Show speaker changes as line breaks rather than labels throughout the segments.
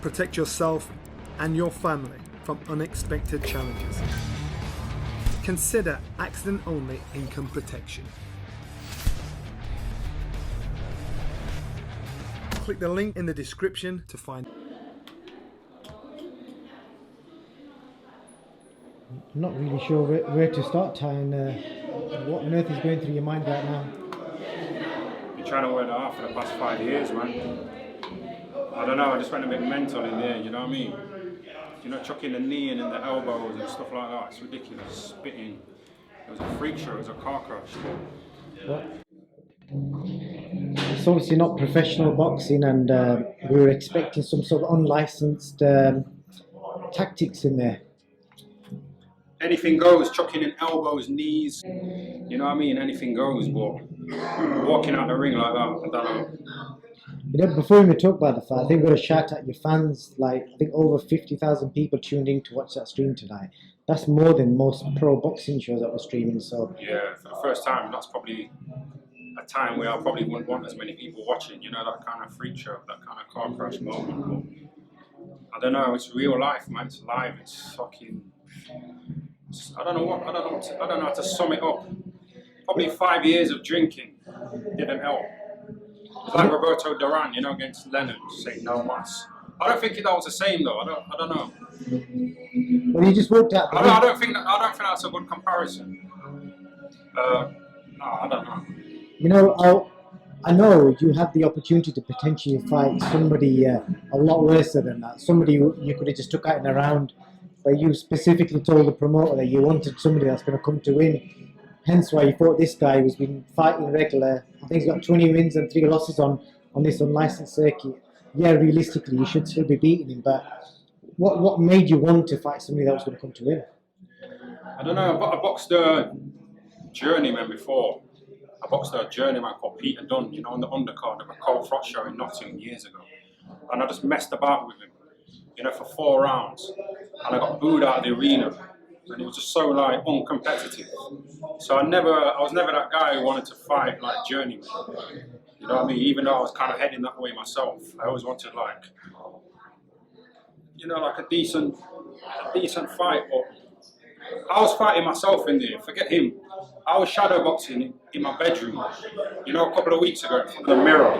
Protect yourself and your family from unexpected challenges. Consider accident-only income protection. Click the link in the description to find.
I'm not really sure where to start, Tyan. What on earth is going through your mind right now?
Been trying to work that out for the past 5 years, man. I don't know, I just went a bit mental in there, you know what I mean? You know, chucking the knee in and the elbows and stuff like that, it's ridiculous. Spitting. It was a freak show, it was a car crash.
What? It's obviously not professional boxing, and we were expecting some sort of unlicensed tactics in there.
Anything goes, chucking in elbows, knees, you know what I mean? Anything goes, but walking out the ring like that, I don't know.
You know, before we talk about the fight, I think we're going to shout at your fans. Like, I think over 50,000 people tuned in to watch that stream tonight. That's more than most pro boxing shows that were streaming. So
yeah, for the first time, that's probably a time where I probably wouldn't want as many people watching. You know, that kind of freak show, that kind of car crash moment. But I don't know. It's real life, man. It's live. It's fucking. I don't know how to sum it up. Probably 5 years of drinking didn't help. It's like Roberto Duran, you know, against Leonard, saying no mas. I don't think that was the same though. I don't know.
Well, you just walked out.
I don't think that's a good comparison. No, I don't know.
You know, I know you had the opportunity to potentially fight somebody a lot worse than that. Somebody you could have just took out in a round, but you specifically told the promoter that you wanted somebody that's going to come to win. Hence why you fought this guy who's been fighting regular. I think he's got 20 wins and 3 losses on this unlicensed circuit. Yeah, realistically, you should still be beating him, but what made you want to fight somebody that was going to come to win?
I don't know. I boxed a journeyman before. I boxed a journeyman called Peter Dunn, you know, on the undercard of a Cole Frott show in Nottingham years ago. And I just messed about with him, you know, for 4 rounds. And I got booed out of the arena. And it was just so like uncompetitive. So I was never that guy who wanted to fight like journeyman. You know what I mean? Even though I was kind of heading that way myself, I always wanted like, you know, like a decent fight. But I was fighting myself in there. Forget him. I was shadow boxing in my bedroom, you know, a couple of weeks ago in front of the mirror,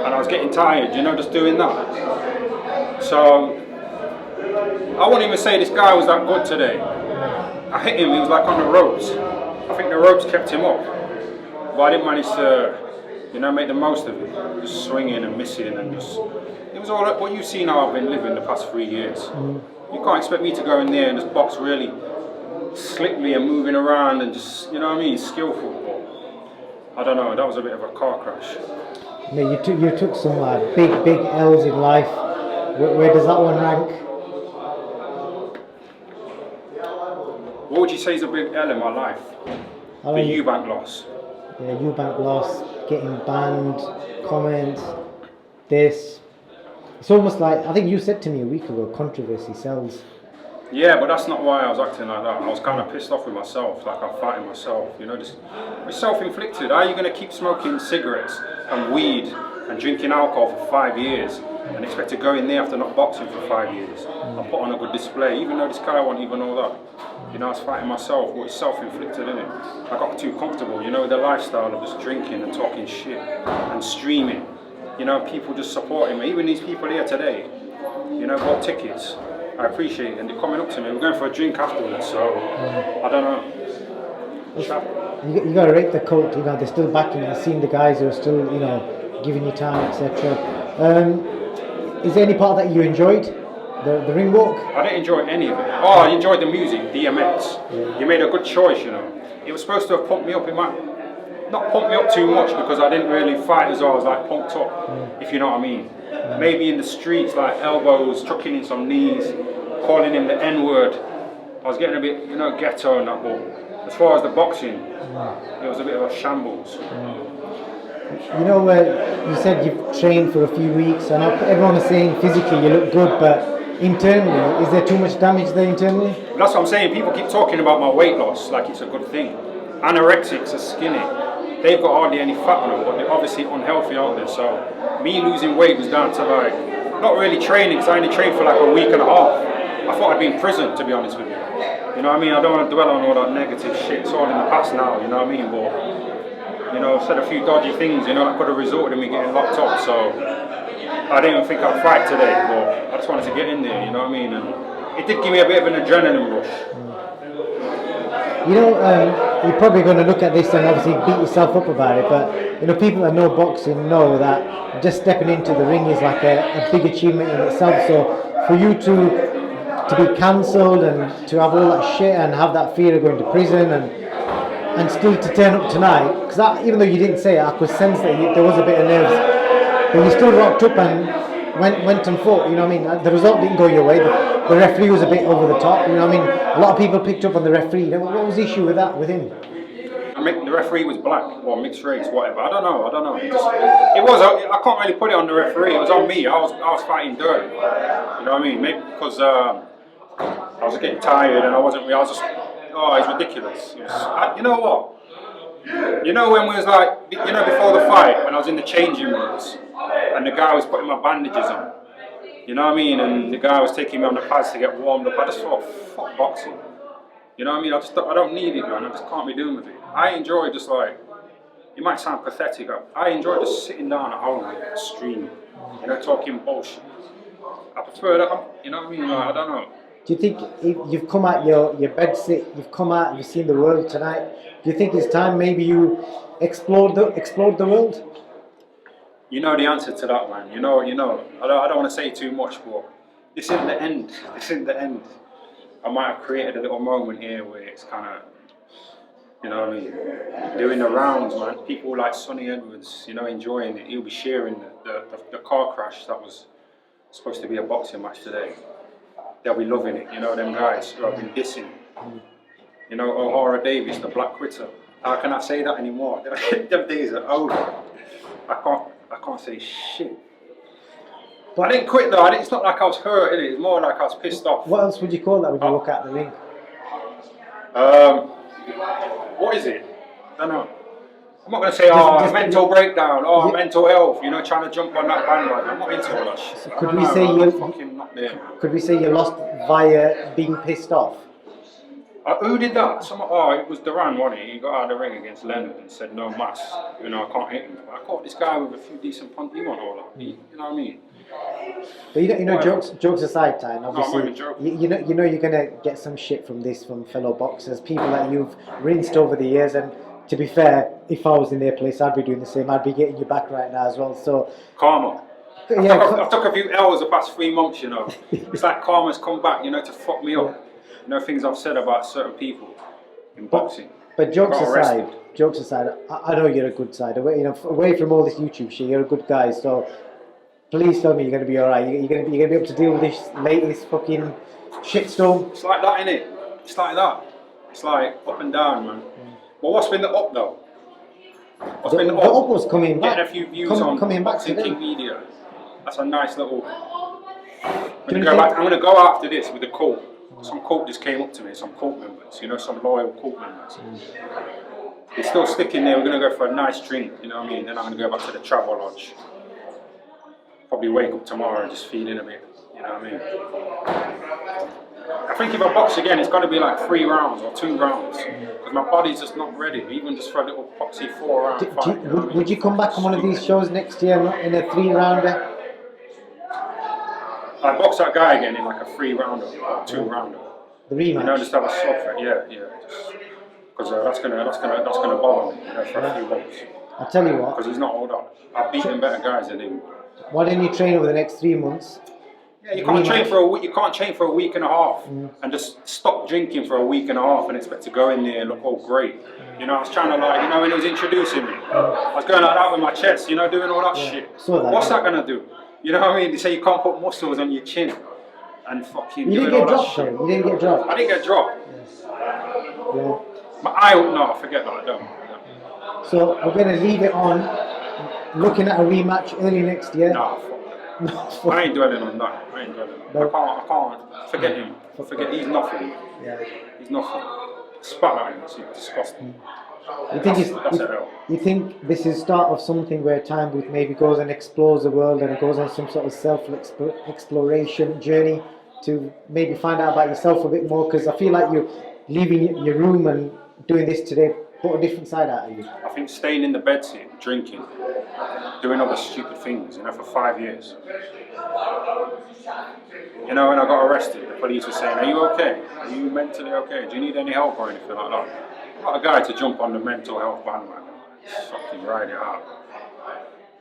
and I was getting tired, you know, just doing that. So I won't even say this guy was that good today. I hit him, he was like on the ropes. I think the ropes kept him up, but I didn't manage to, you know, make the most of it. Just swinging and missing and just, it was all what you've seen how I've been living the past 3 years. You can't expect me to go in there and just box really slickly and moving around and just, you know what I mean, skillful. But I don't know, that was a bit of a car crash.
No, you took some big L's in life. Where does that one rank?
What would you say is a big L in my life? The Eubank loss.
Yeah, Eubank loss, getting banned, comments, this. It's almost like, I think you said to me a week ago, controversy sells.
Yeah, but that's not why I was acting like that. I was kind of pissed off with myself, like I'm fighting myself. You know, just it's self-inflicted. How are you going to keep smoking cigarettes and weed and drinking alcohol for 5 years and expect to go in there after not boxing for 5 years and put on a good display, even though this guy won't even know that? You know, I was fighting myself, but it's self-inflicted, isn't it? I got too comfortable, you know, with the lifestyle of just drinking and talking shit and streaming. You know, people just supporting me. Even these people here today, you know, bought tickets. I appreciate it, and they're coming up to me. We're going for a drink afterwards, so I don't know.
You got to rate the cult. You know, they're still backing. You've seen the guys who are still, you know, giving you time, etc. Is there any part that you enjoyed? The ring walk?
I didn't enjoy any of it. Oh, I enjoyed the music, DMX. Yeah. You made a good choice, you know. It was supposed to have pumped me up. It might not pump me up too much because I didn't really fight as well. I was like pumped up, if you know what I mean. Maybe in the streets, like elbows, chucking in some knees, calling him the N-word. I was getting a bit, you know, ghetto and that, but as far as the boxing, it was a bit of a shambles.
You know, you said you've trained for a few weeks, and everyone is saying physically you look good, but internally, is there too much damage there internally?
That's what I'm saying. People keep talking about my weight loss like it's a good thing. Anorexics are skinny. They've got hardly any fat on them, but they're obviously unhealthy, aren't they? So me losing weight was down to like not really training because I only trained for like a week and a half. I thought I'd be in prison, to be honest with you. You know what I mean? I don't want to dwell on all that negative shit. It's all in the past now, you know what I mean? But, you know, I've said a few dodgy things, you know, that could have resulted in me getting locked up. So I didn't think I'd fight today, but I just wanted to get in there, you know what I mean? And it did give me a bit of an adrenaline rush.
You know, you're probably going to look at this and obviously beat yourself up about it, but you know, people that know boxing know that just stepping into the ring is like a big achievement in itself. So for you to be cancelled and to have all that shit and have that fear of going to prison and still to turn up tonight, because even though you didn't say it, I could sense that there was a bit of nerves, but you still rocked up and went and fought, you know what I mean? The result didn't go your way. The referee was a bit over the top, you know what I mean? A lot of people picked up on the referee. You know, what was the issue with that, with him?
The referee was black or mixed race, whatever. I don't know. I can't really put it on the referee. It was on me. I was fighting dirty. You know what I mean? Maybe because I was getting tired and I was just, it's ridiculous. You know what? You know when we was like, you know, before the fight, when I was in the changing rooms and the guy was putting my bandages on. You know what I mean? And the guy was taking me on the pads to get warmed up. I just thought, fuck boxing. You know what I mean? I don't need it, man. I just can't be doing with it. I enjoy just like, it might sound pathetic, I enjoy just sitting down at home and streaming, you know, talking bullshit. I prefer that, you know what I mean? I don't know.
Do you think you've come out your bed sit, you've come out, you've seen the world tonight, do you think it's time maybe you explored the world?
You know the answer to that, man. You know. I don't want to say too much, but this isn't the end. This isn't the end. I might have created a little moment here where it's kind of, you know what I mean, doing the rounds, man. People like Sonny Edwards, you know, enjoying it. He'll be sharing the car crash that was supposed to be a boxing match today. They'll be loving it, you know, them guys who have been dissing. You know, O'Hara Davis, the Black Quitter. How can I say that anymore? Them days are over. I can't say shit. But I didn't quit though. It's not like I was hurt, innit? It's more like I was pissed off.
What else would you call that when you walk out the ring?
What is it? I don't know. I'm not going to say, mental breakdown, mental health, you know, trying to jump on that bandwagon. I'm not into all that shit.
So could we say you lost via being pissed off?
Who did that? It was Duran, wasn't he? He got out of the ring against Leonard and said no mass. You know, I can't hit him. I caught this guy with a few decent punches. He want all that. You know what I mean?
But you know, jokes aside, Tyan, obviously,
I'm not even joking.
you know you're gonna get some shit from this from fellow boxers, people that you've rinsed over the years. And to be fair, if I was in their place, I'd be doing the same. I'd be getting you back right now as well. So
karma.
Yeah,
I took a few L's the past 3 months. You know, it's like karma's come back. You know, to fuck me up. You know, things I've said about certain people in boxing.
But jokes aside, I know you're a good side. Away from all this YouTube shit, you're a good guy. So please tell me you're going to be alright. You're going to be able to deal with this latest fucking shitstorm.
It's like that, innit? It's like that. It's like up and down, man. Well, what's been the up though? What's been the
up was coming back.
Getting a few views on Boxing King Media. That's a nice little. I'm going to go after this with a quote. Some cult just came up to me, some cult members, you know, some loyal cult members. They're still sticking there. We're going to go for a nice drink, you know what I mean? Then I'm going to go back to the Travel Lodge. Probably wake up tomorrow and just feed in a bit, you know what I mean? I think if I box again, it's got to be like 3 rounds or 2 rounds. Because my body's just not ready, even just for a little proxy 4-round fight.
Would you come back on one of these shows next year in a 3-rounder?
I box that guy again in like a 3-rounder or 2-rounder.
The rematch.
You know, just have a slugfest. Yeah. Because that's gonna bother me, you know, for a few months.
I'll tell you what.
Because he's not old up. I've beaten better guys than him.
Why don't you train over the next 3 months?
Yeah, you can't train for a week. You can't train for a week and a half and just stop drinking for a week and a half and expect to go in there and look all great. You know, I was trying to like, you know, when he was introducing me, I was going like that with my chest, you know, doing all that shit. What's that gonna do? You know what I mean? They say you can't put muscles on your chin and fucking.
You didn't get dropped, though. You didn't get dropped.
I didn't get dropped.
Yes. Yeah.
My eye, no, forget that. I don't.
So we're going to leave it on, looking at a rematch early next year.
Nah, fuck that. I ain't dwelling on that. I can't. Forget him. Forget. He's nothing.
Yeah.
He's nothing. Spat at him. It's disgusting.
You think
That's it, though.
you think this is start of something where Time Booth maybe goes and explores the world and goes on some sort of self-exploration journey to maybe find out about yourself a bit more? Because I feel like you're leaving your room and doing this today put a different side out of you.
I think staying in the bedsit, drinking, doing other stupid things, for 5 years. When I got arrested, the police were saying, "Are you okay? Are you mentally okay? Do you need any help or anything like that?" I'm not a guy to jump on the mental health bandwagon. Fucking ride it out.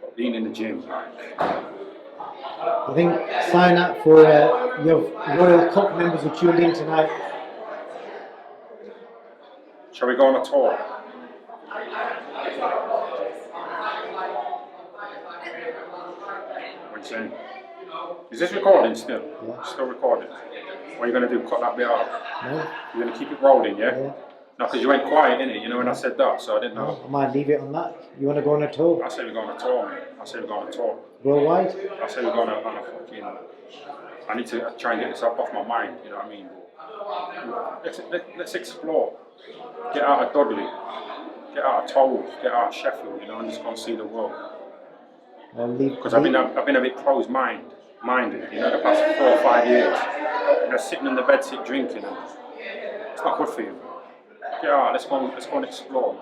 But being in the gym,
I think sign up for your Royal Cup members who tuned in tonight.
shall we go on a tour? What are you saying? Is this recording still?
Yeah.
Still recording. What are you going to do? Cut that bit out?
No?
You're going to keep it rolling, yeah?
Yeah.
No, because you went quiet, innit? When I said that, so I didn't know.
I might leave it on that. You want to go on a tour?
I say we're going on a tour, man. I say we're going on a tour.
Worldwide?
I say we're going on a fucking... I need to try and get this off my mind, you know what I mean? Let's explore. Get out of Dudley. Get out of Toll. Get out of Sheffield, and just go and see the world. Because I've been a bit closed-minded, the past 4 or 5 years. Sitting in the bed, drinking, and it's not good for you. Get out, let's go and explore.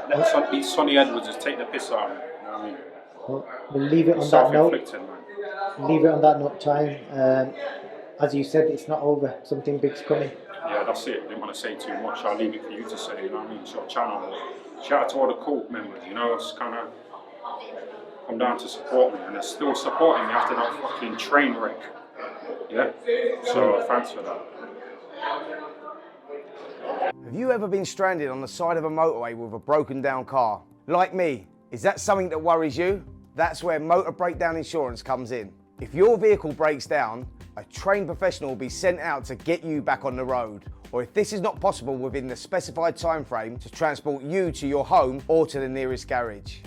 Let these Sonny Edwards just take the piss out of me, you know what I mean?
Well, we'll leave it on that note.
Self-inflicted, man.
Leave it on that note, Time. As you said, it's not over. Something big's coming.
Yeah, that's it. I didn't want to say too much. I'll leave it for you to say, you know what I mean? It's your channel. Shout out to all the cult members, it's kind of come down to support me, and they're still supporting me after that fucking train wreck. Yeah? So, thanks for that.
Have you ever been stranded on the side of a motorway with a broken down car? Like me, is that something that worries you? That's where motor breakdown insurance comes in. If your vehicle breaks down, a trained professional will be sent out to get you back on the road. Or if this is not possible within the specified time frame, to transport you to your home or to the nearest garage.